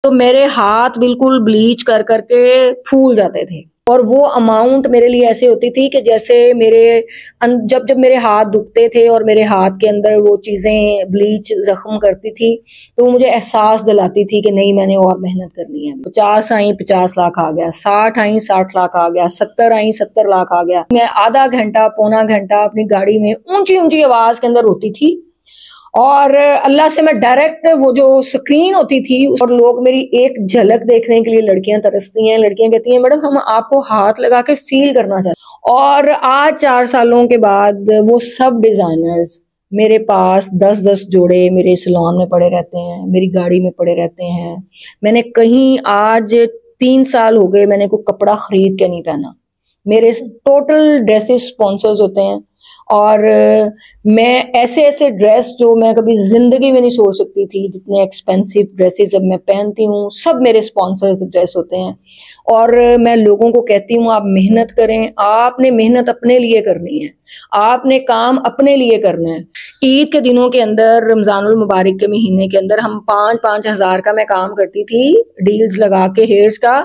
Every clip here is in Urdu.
تو میرے ہاتھ بالکل بلیچ کر کر کے پھول جاتے تھے، اور وہ اماؤنٹ میرے لیے ایسے ہوتی تھی کہ جیسے میرے جب میرے ہاتھ دکھتے تھے اور میرے ہاتھ کے اندر وہ چیزیں بلیچ زخم کرتی تھی تو وہ مجھے احساس دلاتی تھی کہ نہیں، میں نے اور محنت کرنی ہے۔ 50 آئیں 50 لاکھ آ گیا، 60 آئیں 60 لاکھ آ گیا، 70 آئیں 70 لاکھ آ گیا۔ میں آدھا گھنٹہ پونا گھنٹہ اپنی گاڑی میں اونچی اونچی آواز کے اندر روتی تھی، اور اللہ سے میں ڈائریکٹ وہ جو سکرین ہوتی تھی اور لوگ میری ایک جھلک دیکھنے کے لیے لڑکیاں ترستی ہیں، لڑکیاں کہتی ہیں میڈم ہم آپ کو ہاتھ لگا کے فیل کرنا چاہتے ہیں۔ اور آج 4 سالوں کے بعد وہ سب ڈیزائنرز میرے پاس 10 جوڑے میرے سیلون میں پڑے رہتے ہیں، میری گاڑی میں پڑے رہتے ہیں۔ میں نے کہیں آج 3 سال ہو گئے میں نے کوئی کپڑا خرید کے نہیں پہنا، میرے ٹوٹل ڈریسز سپانسرز ہوتے ہیں، اور میں ایسے ڈریس جو میں کبھی زندگی میں نہیں سوچ سکتی تھی، جتنے ایکسپینسو ڈریسز اب میں پہنتی ہوں سب میرے سپانسرز ڈریس ہوتے ہیں۔ اور میں لوگوں کو کہتی ہوں آپ محنت کریں، آپ نے محنت اپنے لیے کرنی ہے، آپ نے کام اپنے لیے کرنا ہے۔ عید کے دنوں کے اندر، رمضان المبارک کے مہینے کے اندر ہم 5-5 ہزار کا میں کام کرتی تھی ڈیلز لگا کے ہیئرز کا،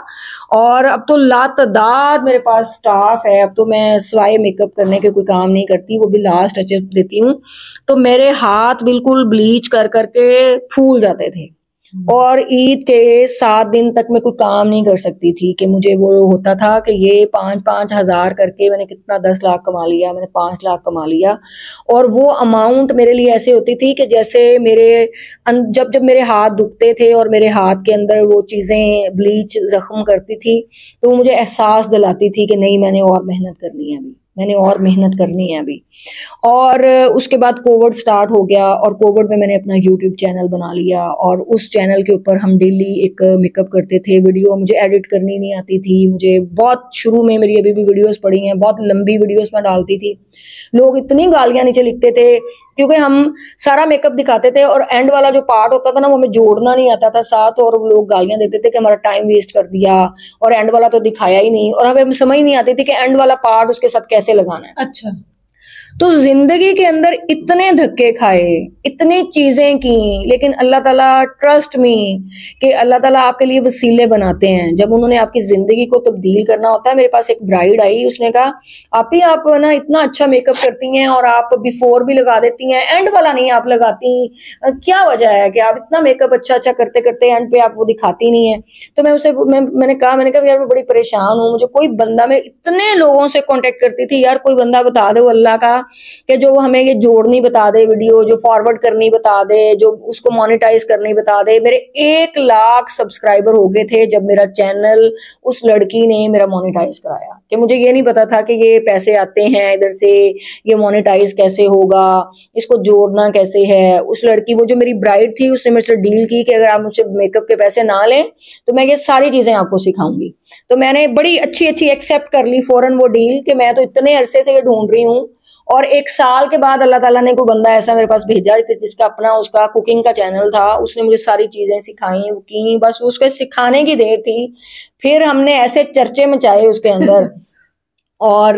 اور اب تو لاتعداد میرے پاس سٹاف ہے، اب تو میں سوائے میک اپ کرنے کے کوئی کام نہیں کرتی، وہ بھی لاسٹ ٹچ اپ دیتی ہوں۔ تو میرے ہاتھ بالکل بلیچ کر کر کے پھول جاتے تھے، اور عید کے 7 دن تک میں کوئی کام نہیں کر سکتی تھی کہ مجھے وہ ہوتا تھا کہ یہ 5-5 ہزار کر کے میں نے کتنا 10 لاکھ کما لیا، میں نے 5 لاکھ کما لیا۔ اور وہ اماؤنٹ میرے لیے ایسے ہوتی تھی کہ جیسے میرے جب میرے ہاتھ دکھتے تھے اور میرے ہاتھ کے اندر وہ چیزیں بلیچ زخم کرتی تھی تو وہ مجھے احساس دلاتی تھی کہ نہیں، میں نے اور محنت کرنی ہے ابھی، میں نے اور محنت کرنی ہے ابھی۔ اور اس کے بعد کووڈ سٹارٹ ہو گیا، اور کووڈ میں نے اپنا یوٹیوب چینل بنا لیا، اور اس چینل کے اوپر ہم ڈیلی ایک میک اپ کرتے تھے، ویڈیو مجھے ایڈٹ کرنی نہیں آتی تھی، مجھے بہت شروع میں میری ابھی بھی ویڈیوز پڑی ہیں، بہت لمبی ویڈیوز میں ڈالتی تھی، لوگ اتنی گالیاں نیچے لکھتے تھے کیونکہ ہم سارا میک اپ دکھاتے تھے اور اینڈ والا جو پارٹ ہوتا تھا نا وہ ہمیں جوڑنا نہیں آتا تھا ساتھ، اور لوگ گالیاں دیتے تھے کہ ہمارا ٹائم ویسٹ کر دیا اور اینڈ والا تو دکھایا ہی نہیں، اور ہمیں سمجھ نہیں آتی تھی کہ اینڈ والا پارٹ اس کے ساتھ کیسے لگانا ہے۔ اچھا، تو زندگی کے اندر اتنے دھکے کھائے، اتنی چیزیں کی، لیکن اللہ تعالیٰ ٹرسٹ می کہ اللہ تعالیٰ آپ کے لیے وسیلے بناتے ہیں جب انہوں نے آپ کی زندگی کو تبدیل کرنا ہوتا ہے۔ میرے پاس ایک برائڈ آئی، اس نے کہا آپ ہی آپ نا اتنا اچھا میک اپ کرتی ہیں اور آپ بیفور بھی لگا دیتی ہیں، اینڈ والا نہیں آپ لگاتی، کیا وجہ ہے کہ آپ اتنا میک اپ اچھا کرتے کرتے اینڈ پہ آپ وہ دکھاتی نہیں ہیں؟ تو میں نے کہا یار میں بڑی پریشان ہوں، مجھے کوئی بندہ، میں اتنے لوگوں سے کانٹیکٹ کرتی تھی، یار کوئی بندہ بتا دو اللہ کا کہ جو ہمیں یہ جوڑنی بتا دے ویڈیو، جو فارورڈ کرنی بتا دے، جو اس کو مانیٹائز کرنی بتا دے۔ میرے 1 لاکھ سبسکرائبر ہو گئے تھے جب میرا چینل اس لڑکی نے میرا مانیٹائز کرایا، کہ مجھے یہ نہیں پتا تھا کہ یہ پیسے آتے ہیں ادھر سے، یہ مانیٹائز کیسے ہوگا، اس کو جوڑنا کیسے ہے۔ اس لڑکی، وہ جو میری برائڈ تھی، اس نے میرے سے ڈیل کی کہ اگر آپ مجھ سے میک اپ کے پیسے نہ لیں تو میں یہ ساری چیزیں آپ کو سکھاؤں گی۔ تو میں نے بڑی اچھی ایکسیپٹ کر لی فوراً وہ ڈیل، کہ میں تو اتنے عرصے سے یہ ڈھونڈ رہی ہوں، اور 1 سال کے بعد اللہ تعالیٰ نے کوئی بندہ ایسا میرے پاس بھیجا جس کا اپنا اس کا کوکنگ کا چینل تھا، اس نے مجھے ساری چیزیں سکھائیں کی، بس اس کے سکھانے کی دیر تھی، پھر ہم نے ایسے چرچے مچائے اس کے اندر۔ اور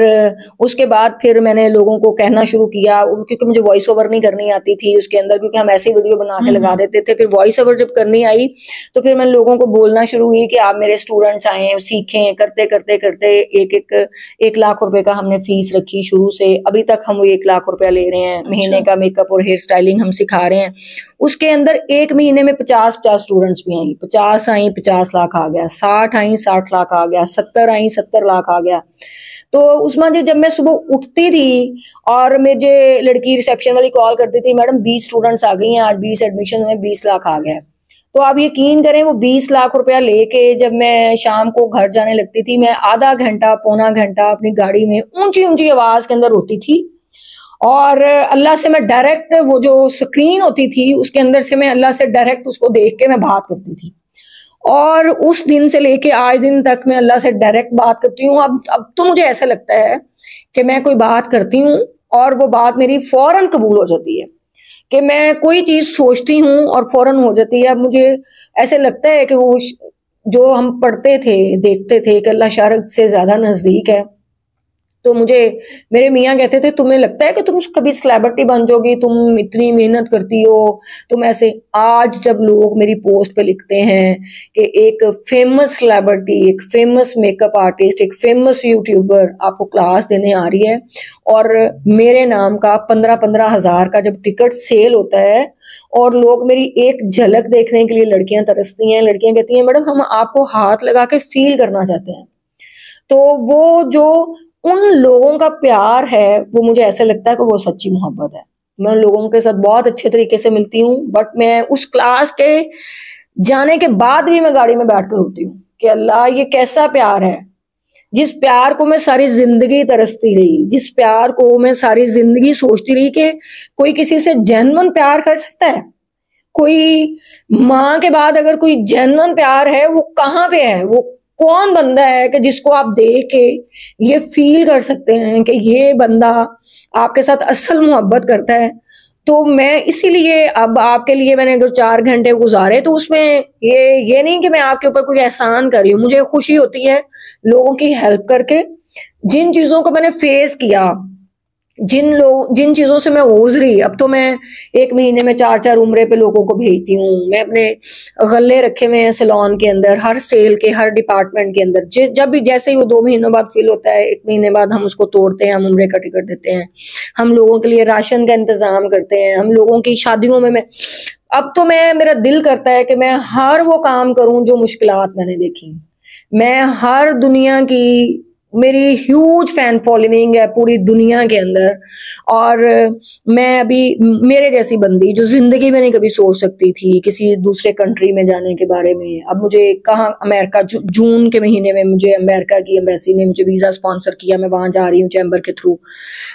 اس کے بعد پھر میں نے لوگوں کو کہنا شروع کیا، کیونکہ مجھے وائس اوور نہیں کرنی آتی تھی اس کے اندر، کیونکہ ہم ایسی ویڈیو بنا کے لگا دیتے تھے۔ پھر وائس اوور جب کرنی آئی تو پھر میں لوگوں کو بولنا شروع ہوئی کہ آپ میرے اسٹوڈنٹس آئیں، سیکھیں، کرتے کرتے کرتے 1 لاکھ روپے کا ہم نے فیس رکھی شروع سے، ابھی تک ہم وہ 1 لاکھ روپیہ لے رہے ہیں مہینے کا، میک اپ اور ہیئر اسٹائلنگ ہم سکھا رہے ہیں۔ اس کے اندر ایک مہینے میں 50 اسٹوڈنٹس بھی آئیں، 50 آئیں 50 لاکھ آ گیا، 60 آئیں 60 لاکھ آ گیا، 70 آئیں 70 لاکھ آ گیا۔ تو عثمان جی جب میں صبح اٹھتی تھی اور مجھے لڑکی ریسیپشن والی کال کرتی تھی میڈم 20 اسٹوڈنٹس آ گئی ہیں آج، 20 ایڈمیشن میں 20 لاکھ آ گیا، تو آپ یقین کریں وہ 20 لاکھ روپیہ لے کے جب میں شام کو گھر جانے لگتی تھی، میں آدھا گھنٹہ پونا گھنٹہ اپنی گاڑی میں اونچی اونچی آواز کے اندر روتی تھی، اور اللہ سے میں ڈائریکٹ وہ جو سکرین ہوتی تھی اس کے اندر سے میں اللہ سے ڈائریکٹ اس کو دیکھ کے میں بات کرتی تھی، اور اس دن سے لے کے آج دن تک میں اللہ سے ڈائریکٹ بات کرتی ہوں۔ اب تو مجھے ایسا لگتا ہے کہ میں کوئی بات کرتی ہوں اور وہ بات میری فوراً قبول ہو جاتی ہے، کہ میں کوئی چیز سوچتی ہوں اور فوراً ہو جاتی ہے۔ اب مجھے ایسے لگتا ہے کہ وہ جو ہم پڑھتے تھے دیکھتے تھے کہ اللہ شرک سے زیادہ نزدیک ہے، تو مجھے میرے میاں کہتے تھے تمہیں لگتا ہے کہ تم کبھی سلیبریٹی بن جاؤ گی، تم اتنی محنت کرتی ہو تم ایسے. آج جب لوگ میری پوسٹ پہ لکھتے ہیں کہ ایک فیمس سلیبریٹی، ایک فیمس میک اپ آرٹسٹ، ایک فیمس یوٹیوبر آپ کو کلاس دینے آ رہی ہے، اور میرے نام کا 15,000 کا جب ٹکٹ سیل ہوتا ہے اور لوگ میری ایک جھلک دیکھنے کے لیے لڑکیاں ترستی ہیں، لڑکیاں کہتی ہیں میڈم ہم آپ کو ہاتھ لگا کے فیل کرنا چاہتے ہیں. تو وہ جو ان لوگوں کا پیار ہے وہ مجھے ایسا لگتا ہے کہ وہ سچی محبت ہے. میں ان لوگوں کے ساتھ بہت اچھے طریقے سے ملتی ہوں، بٹ میں اس کلاس کے جانے کے بعد بھی میں گاڑی میں بیٹھ کر ہوتی ہوں کہ اللہ یہ کیسا پیار ہے، جس پیار کو میں ساری زندگی ترستی رہی، جس پیار کو میں ساری زندگی سوچتی رہی کہ کوئی کسی سے جینون پیار کر سکتا ہے. کوئی ماں کے بعد اگر کوئی جینون پیار ہے وہ کہاں پہ ہے، وہ کون بندہ ہے کہ جس کو آپ دیکھ کے یہ فیل کر سکتے ہیں کہ یہ بندہ آپ کے ساتھ اصل محبت کرتا ہے. تو میں اسی لیے اب آپ کے لیے میں نے اگر 4 گھنٹے گزارے تو اس میں یہ نہیں کہ میں آپ کے اوپر کوئی احسان کر رہی ہوں. مجھے خوشی ہوتی ہے لوگوں کی ہیلپ کر کے. جن چیزوں کو میں نے فیس کیا، جن چیزوں سے میں گزری، اب تو میں 1 مہینے میں 4 عمرے پہ لوگوں کو بھیجتی ہوں. میں اپنے غلے رکھے ہوئے ہیں سیلون کے اندر، ہر سیل کے ہر ڈپارٹمنٹ کے اندر. جب بھی جیسے ہی وہ 2 مہینوں بعد فل ہوتا ہے، 1 مہینے بعد ہم اس کو توڑتے ہیں، ہم عمرے کا ٹکٹ دیتے ہیں، ہم لوگوں کے لیے راشن کا انتظام کرتے ہیں، ہم لوگوں کی شادیوں میں اب تو میرا دل کرتا ہے کہ میں ہر وہ کام کروں جو مشکلات میں نے دیکھی. میں ہر دنیا کی، میری ہیوج فین فالوئنگ ہے پوری دنیا کے اندر، اور میں ابھی میرے جیسی بندی جو زندگی میں نہیں کبھی سوچ سکتی تھی کسی دوسرے کنٹری میں جانے کے بارے میں، اب مجھے کہاں امریکہ، جون کے مہینے میں مجھے امریکہ کی ایمبیسی نے مجھے ویزا اسپانسر کیا، میں وہاں جا رہی ہوں چیمبر کے تھرو.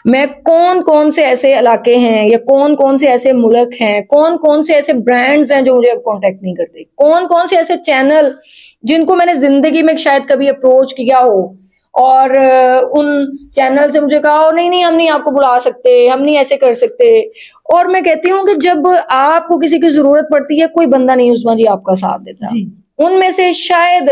میں کون سے ایسے علاقے ہیں یا کون سے ایسے ملک ہیں، کون سے ایسے برانڈز ہیں جو مجھے اب کانٹیکٹ نہیں کرتے، کون سے ایسے چینل جن کو میں نے زندگی میں شاید کبھی اپروچ کیا ہو اور ان چینل سے مجھے کہا نہیں ہم نہیں آپ کو بلا سکتے، ہم نہیں ایسے کر سکتے. اور میں کہتی ہوں کہ جب آپ کو کسی کی ضرورت پڑتی ہے کوئی بندہ نہیں عظمیٰ جی آپ کا ساتھ دیتا. ان میں سے شاید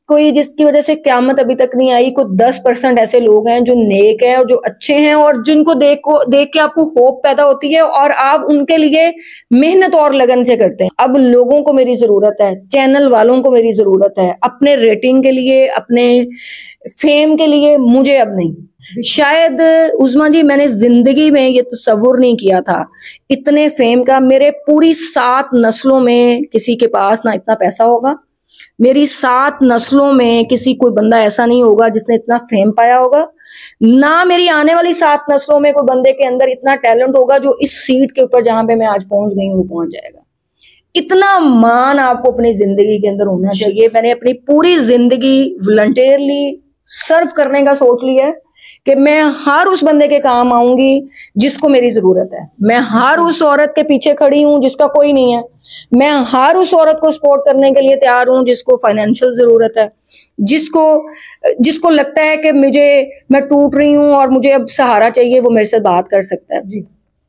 کوئی جس کی وجہ سے قیامت ابھی تک نہیں آئی، کوئی 10% ایسے لوگ ہیں جو نیک ہیں اور جو اچھے ہیں اور جن کو دیکھ کے آپ کو ہوپ پیدا ہوتی ہے اور آپ ان کے لیے محنت اور لگن سے کرتے ہیں. اب لوگوں کو میری ضرورت ہے، چینل والوں کو میری ضرورت ہے، اپنے ریٹنگ کے لیے، اپنے فیم کے لیے، مجھے اب نہیں. شاید عظمیٰ جی میں نے زندگی میں یہ تصور نہیں کیا تھا اتنے فیم کا. میرے پوری 7 نسلوں میں کسی کے پاس نہ اتنا پیسہ ہوگا، میری 7 نسلوں میں کسی کوئی بندہ ایسا نہیں ہوگا جس نے اتنا فیم پایا ہوگا، نہ میری آنے والی 7 نسلوں میں کوئی بندے کے اندر اتنا ٹیلنٹ ہوگا جو اس سیٹ کے اوپر جہاں پہ میں آج پہنچ گئی ہوں وہ پہنچ جائے گا. اتنا مان آپ کو اپنی زندگی کے اندر ہونا چاہیے. میں نے اپنی پوری زندگی والنٹیرلی سرو کرنے کا سوچ لیا ہے کہ میں ہر اس بندے کے کام آؤں گی جس کو میری ضرورت ہے. میں ہر اس عورت کے پیچھے کھڑی ہوں جس کا کوئی نہیں ہے. میں ہر اس عورت کو سپورٹ کرنے کے لیے تیار ہوں جس کو فائنینشیل ضرورت ہے، جس کو لگتا ہے کہ میں ٹوٹ رہی ہوں اور مجھے اب سہارا چاہیے، وہ میرے سے بات کر سکتا ہے،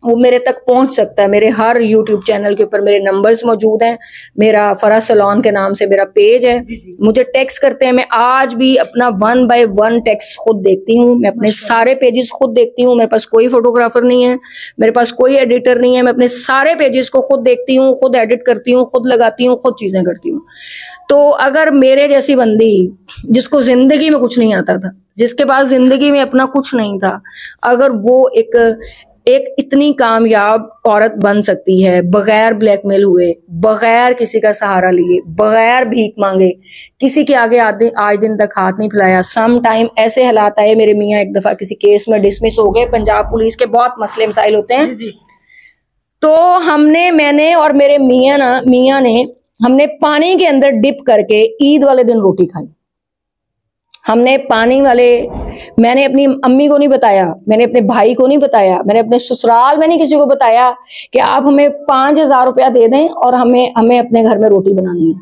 وہ میرے تک پہنچ سکتا ہے. میرے ہر یوٹیوب چینل کے اوپر میرے نمبرز موجود ہیں. میرا فرح سیلون کے نام سے میرا پیج ہے. مجھے ٹیکسٹ کرتے ہیں، میں آج بھی اپنا 1 by 1 ٹیکسٹ خود دیکھتی ہوں. میں اپنے سارے پیجز خود دیکھتی ہوں. میرے پاس کوئی فوٹوگرافر نہیں ہے، میرے پاس کوئی ایڈیٹر نہیں ہے. میں اپنے سارے پیجز کو خود دیکھتی ہوں، خود ایڈٹ کرتی ہوں، خود لگاتی ہوں، خود چیزیں کرتی ہوں. تو اگر میرے جیسی بندی جس کو زندگی میں کچھ نہیں آتا تھا، جس کے پاس زندگی میں اپنا کچھ نہیں تھا، اگر وہ ایک اتنی کامیاب عورت بن سکتی ہے بغیر بلیک میل ہوئے، بغیر کسی کا سہارا لیے، بغیر بھیک مانگے، کسی کے آگے آج دن تک ہاتھ نہیں پھیلایا. سم ٹائم ایسے حالات آئے، میرے میاں ایک دفعہ کسی کیس میں ڈسمس ہو گئے. پنجاب پولیس کے بہت مسئلے مسائل ہوتے ہیں، تو میں نے اور میرے میاں نے ہم نے پانی کے اندر ڈپ کر کے عید والے دن روٹی کھائی. ہم نے میں نے اپنی امی کو نہیں بتایا، میں نے اپنے بھائی کو نہیں بتایا، میں نے اپنے سسرال میں نہیں کسی کو بتایا کہ آپ ہمیں 5,000 روپیہ دے دیں اور ہمیں اپنے گھر میں روٹی بنانی ہے.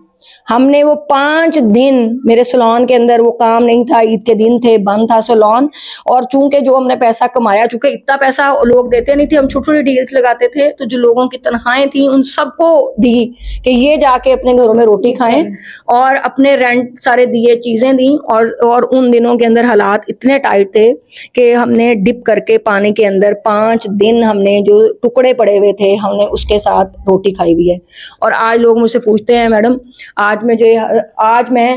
ہم نے وہ 5 دن میرے سلون کے اندر وہ کام نہیں تھا, عید کے دن تھے, بند تھا سلون, اور چونکہ جو ہم نے پیسہ کمایا, چونکہ اتنا پیسہ لوگ دیتے نہیں تھے, ہم چھوٹی چھوٹی ڈیلز لگاتے تھے, تو جو لوگوں کی تنخواہیں تھیں ان سب کو دی کہ یہ جا کے اپنے گھروں میں روٹی کھائیں, اور اپنے رینٹ سارے دیے, چیزیں دیں. اور ان دنوں کے اندر حالات اتنے ٹائٹ تھے کہ ہم نے ڈپ کر کے پانی کے اندر 5 دن ہم نے جو ٹکڑے پڑے ہوئے تھے ہم نے اس کے ساتھ روٹی کھائی ہوئی ہے. اور آج لوگ مجھ سے پوچھتے ہیں میڈم آج میں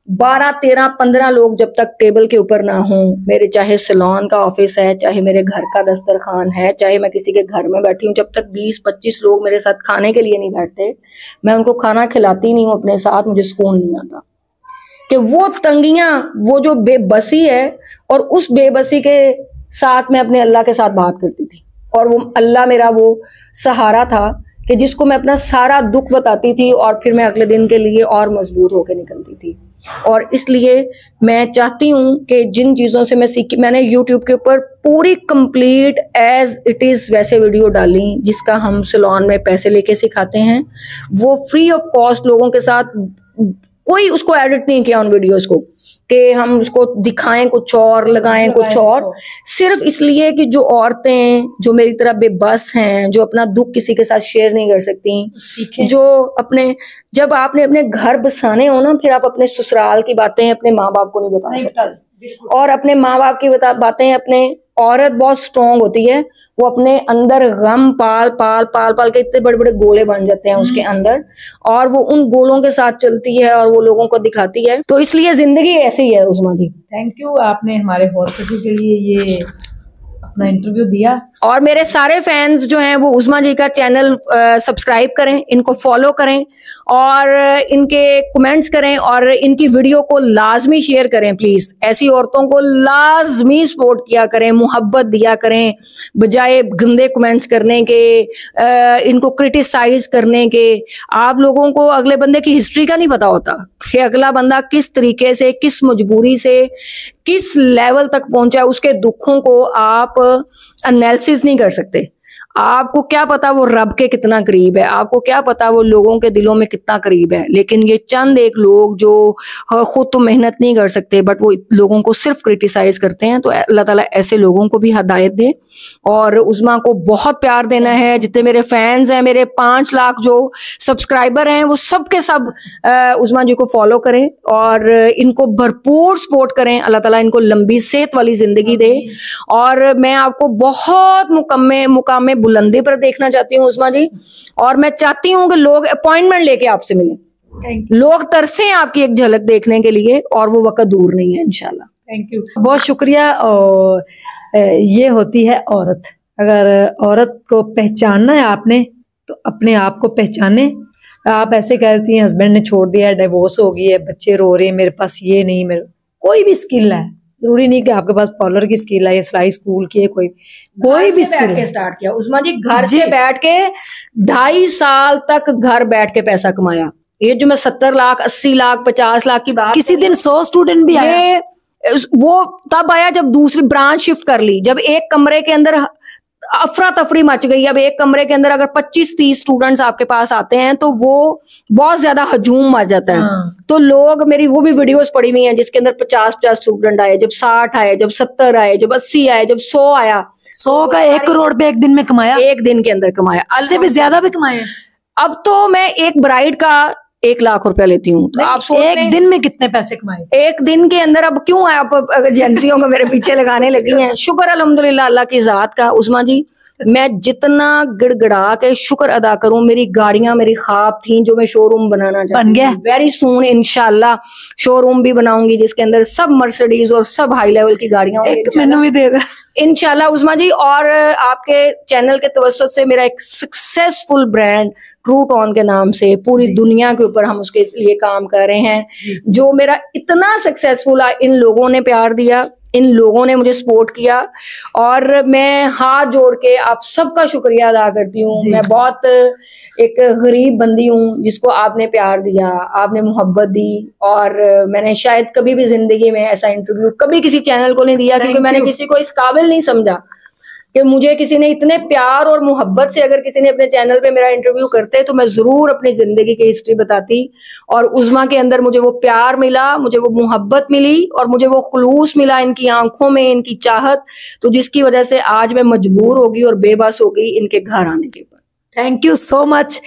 12, 13, 15 لوگ جب تک ٹیبل کے اوپر نہ ہوں, میرے چاہے سیلون کا آفس ہے, چاہے میرے گھر کا دسترخوان ہے, چاہے میں کسی کے گھر میں بیٹھی ہوں, جب تک 20, 25 لوگ میرے ساتھ کھانے کے لیے نہیں بیٹھتے, میں ان کو کھانا کھلاتی نہیں ہوں اپنے ساتھ, مجھے سکون نہیں آتا. کہ وہ تنگیاں, وہ جو بے بسی ہے, اور اس بے بسی کے ساتھ میں اپنے اللہ کے ساتھ بات کرتی تھی, اور وہ اللہ میرا وہ سہارا تھا کہ جس کو میں اپنا سارا دکھ بتاتی تھی, اور پھر میں اگلے دن کے لیے اور مضبوط ہو کے نکلتی تھی. اور اس لیے میں چاہتی ہوں کہ جن چیزوں سے میں سیکھی, میں نے یوٹیوب کے اوپر پوری کمپلیٹ ایز اٹ از ویسے ویڈیو ڈالی جس کا ہم سیلون میں پیسے لے کے سکھاتے ہیں, وہ فری آف کاسٹ لوگوں کے ساتھ, کوئی اس کو ایڈٹ نہیں کیا ان ویڈیوز کو کہ ہم اس کو دکھائیں کچھ اور, لگائیں کچھ اور, صرف اس لیے کہ جو عورتیں جو میری طرح بے بس ہیں, جو اپنا دکھ کسی کے ساتھ شیئر نہیں کر سکتی, جو جب آپ نے اپنے گھر بسانے ہو نا, پھر آپ اپنے سسرال کی باتیں اپنے ماں باپ کو نہیں بتا سکتے, اور اپنے ماں باپ کی باتیں اپنے, عورت بہت اسٹرانگ ہوتی ہے, وہ اپنے اندر غم پال پال پال پال کے اتنے بڑے بڑے گولے بن جاتے ہیں اس کے اندر, اور وہ ان گولوں کے ساتھ چلتی ہے اور وہ لوگوں کو دکھاتی ہے. تو اس لیے زندگی ایسی ہے عظمیٰ جی. تھینک یو, آپ نے ہمارے ہاسپٹل کے لیے یہ اپنا انٹرویو دیا. اور میرے سارے فینز جو ہیں وہ عظمیٰ جی کا چینل سبسکرائب کریں, ان کو فالو کریں, اور ان کے کمنٹس کریں, اور ان کی ویڈیو کو لازمی شیئر کریں پلیز. ایسی عورتوں کو لازمی سپورٹ کیا کریں, محبت دیا کریں, بجائے گندے کمنٹس کرنے کے, ان کو کرٹیسائز کرنے کے. آپ لوگوں کو اگلے بندے کی ہسٹری کا نہیں پتا ہوتا کہ اگلا بندہ کس طریقے سے, کس مجبوری سے, کس لیول تک پہنچا, اس کے دکھوں کو آپ انالیسس نہیں کر سکتے. آپ کو کیا پتا وہ رب کے کتنا قریب ہے, آپ کو کیا پتا وہ لوگوں کے دلوں میں کتنا قریب ہے. لیکن یہ چند ایک لوگ جو خود تو محنت نہیں کر سکتے بٹ وہ لوگوں کو صرف کرٹیسائز کرتے ہیں. تو اللہ تعالیٰ ایسے لوگوں کو بھی ہدایت دے, اور عظمیٰ کو بہت پیار دینا ہے. جتنے میرے فینز ہیں, میرے 5 لاکھ جو سبسکرائبر ہیں, وہ سب کے سب عظمیٰ جی کو فالو کریں اور ان کو بھرپور سپورٹ کریں. اللہ تعالیٰ ان کو لمبی صحت والی زندگی دے, اور میں آپ کو بہت مقام بلندی پر دیکھنا چاہتی ہوں عظمیٰ جی. اور میں چاہتی ہوں کہ لوگ اپوائنٹمنٹ لے کے آپ سے ملیں, لوگ ترسیں آپ کی ایک جھلک دیکھنے کے لیے, اور وہ وقت دور نہیں ہے انشاءاللہ. تھینک یو, بہت شکریہ. اور یہ ہوتی ہے عورت. اگر عورت کو پہچاننا ہے آپ نے تو اپنے آپ کو پہچانے. آپ ایسے کہتی ہیں ہسبینڈ نے چھوڑ دیا ہے, ڈیورس ہو گئی ہے, بچے رو رہے ہیں, میرے پاس یہ نہیں, میرے کوئی بھی اسکل ہے, ضروری نہیں کہ آپ کے پاس پارلر کی اسکل ہے یا سلائی اسکول کی ہے, کوئی بھی اسکل ہے. اسٹارٹ کیا عظمیٰ جی, گھر سے بیٹھ کے 2.5 سال تک گھر بیٹھ کے پیسہ کمایا. یہ جو میں 70 لاکھ 80 لاکھ 50 لاکھ کی بات, کسی دن 100 اسٹوڈنٹ بھی آئے, وہ تب آیا جب دوسری برانچ شفٹ کر لی, جب ایک کمرے کے اندر افراتفری مچ گئی. اب ایک کمرے کے اندر اگر 25-30 اسٹوڈنٹس آپ کے پاس آتے ہیں تو وہ بہت زیادہ ہجوم مچ جاتا ہے. تو لوگ, میری وہ بھی ویڈیوز پڑی ہوئی ہیں جس کے اندر 50 اسٹوڈنٹ آئے, جب 60 آئے, جب 70 آئے, جب 80 آئے, جب 100 آیا, 100 کا 1 کروڑ پہ ایک دن میں کمایا, ایک دن کے اندر کمایا, اس سے بھی زیادہ بھی کمایا. اب تو میں ایک برائڈ کا 1 لاکھ روپیہ لیتی ہوں. تو آپ ایک دن میں کتنے پیسے کمائے ایک دن کے اندر؟ اب کیوں آپ ایجنسیوں کو میرے پیچھے لگانے لگی ہیں؟ شکر الحمدللہ اللہ کی ذات کا عظمیٰ جی. میں جتنا گڑ گڑا کے شکر ادا کروں, میری گاڑیاں میری خواب تھیں جو میں شو روم بنانا چاہتی ہوں. ویری سون انشاءاللہ شو روم بھی بناؤں گی جس کے اندر سب مرسڈیز اور سب ہائی لیول کی گاڑیاں انشاءاللہ عظمیٰ جی. اور آپ کے چینل کے توسط سے میرا ایک سکسیسفل برانڈ ٹرو ٹون کے نام سے پوری دنیا کے اوپر ہم اس کے لیے کام کر رہے ہیں, جو میرا اتنا سکسیسفل ہے. ان لوگوں نے پیار دیا, ان لوگوں نے مجھے سپورٹ کیا, اور میں ہاتھ جوڑ کے آپ سب کا شکریہ ادا کرتی ہوں. میں بہت ایک غریب بندی ہوں جس کو آپ نے پیار دیا, آپ نے محبت دی, اور میں نے شاید کبھی بھی زندگی میں ایسا انٹرویو کبھی کسی چینل کو نہیں دیا, کیونکہ میں نے کسی کو اس قابل نہیں سمجھا کہ مجھے کسی نے اتنے پیار اور محبت سے اگر کسی نے اپنے چینل پہ میرا انٹرویو کرتے تو میں ضرور اپنی زندگی کی ہسٹری بتاتی. اور عظمیٰ کے اندر مجھے وہ پیار ملا, مجھے وہ محبت ملی, اور مجھے وہ خلوص ملا ان کی آنکھوں میں, ان کی چاہت, تو جس کی وجہ سے آج میں مجبور ہوگی اور بے بس ہو گئی ان کے گھر آنے کے اوپر. تھینک یو سو مچ.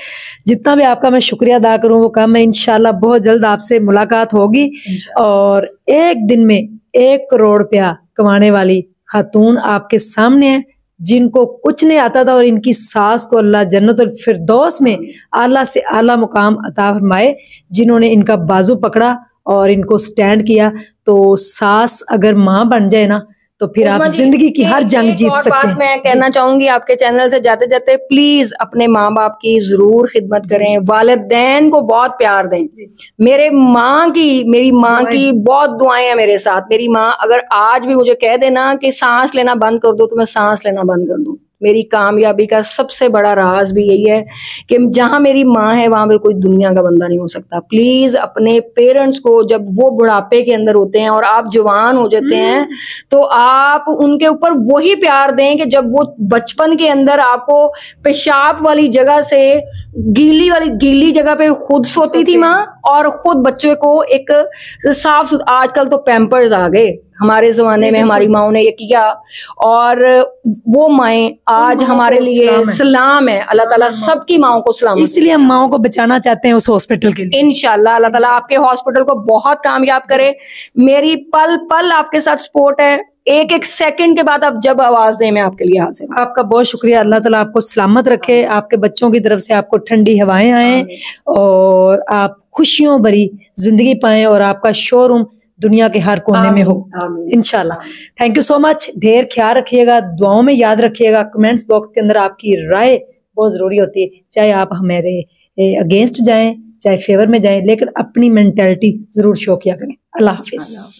جتنا بھی آپ کا میں شکریہ ادا کروں وہ کم ہے. انشاءاللہ بہت جلد آپ سے ملاقات ہوگی, اور ایک دن میں 1 کروڑ روپیہ کمانے والی خاتون آپ کے سامنے ہیں, جن کو کچھ نہیں آتا تھا, اور ان کی ساس کو اللہ جنت الفردوس میں اعلیٰ سے اعلیٰ مقام عطا فرمائے, جنہوں نے ان کا بازو پکڑا اور ان کو سٹینڈ کیا. تو ساس اگر ماں بن جائے نا تو پھر آپ زندگی کی ہر جنگ جیت سکتے ہیں. ایک اور بات میں کہنا چاہوں گی آپ کے چینل سے جاتے جاتے, پلیز اپنے ماں باپ کی ضرور خدمت کریں, والدین کو بہت پیار دیں. میری ماں کی بہت دعائیں ہیں میرے ساتھ. میری ماں اگر آج بھی مجھے کہہ دینا کہ سانس لینا بند کر دو تو میں سانس لینا بند کر دوں. میری کامیابی کا سب سے بڑا راز بھی یہی ہے کہ جہاں میری ماں ہے وہاں پہ کوئی دنیا کا بندہ نہیں ہو سکتا. پلیز اپنے پیرنٹس کو, جب وہ بڑھاپے کے اندر ہوتے ہیں اور آپ جوان ہو جاتے ہیں, تو آپ ان کے اوپر وہی پیار دیں کہ جب وہ بچپن کے اندر آپ کو پیشاب والی جگہ سے گیلی جگہ پہ خود سوتی تھی ماں, اور خود بچے کو ایک صاف. آج کل تو پیمپرز آ گئے, ہمارے زمانے میں ہماری ماؤں نے یہ کیا, اور وہ مائیں آج ہمارے لیے سلام ہے. اللہ تعالیٰ سب کی ماؤں کو سلام. اس لیے ہم ماؤں کو بچانا چاہتے ہیں اس ہاسپٹل کے لیے. انشاءاللہ اللہ تعالیٰ آپ کے ہاسپٹل کو بہت کامیاب کرے. میری پل پل آپ کے ساتھ سپورٹ ہے, ایک ایک سیکنڈ کے بعد آپ جب آواز دیں میں آپ کے لیے حاضر ہوں. آپ کا بہت شکریہ. اللہ تعالیٰ آپ کو سلامت رکھے, آپ کے بچوں کی طرف سے آپ کو ٹھنڈی ہوائیں آئیں, اور آپ خوشیوں بھری زندگی پائیں, اور آپ کا شو روم دنیا کے ہر کونے میں ہو انشاءاللہ. تھینک یو سو مچ. ڈھیر خیال رکھیے گا, دعاؤں میں یاد رکھیے گا. کمنٹس باکس کے اندر آپ کی رائے بہت ضروری ہوتی ہے, چاہے آپ ہمارے اگینسٹ جائیں چاہے فیور میں جائیں, لیکن اپنی مینٹلٹی ضرور شو کیا کریں. اللہ حافظ.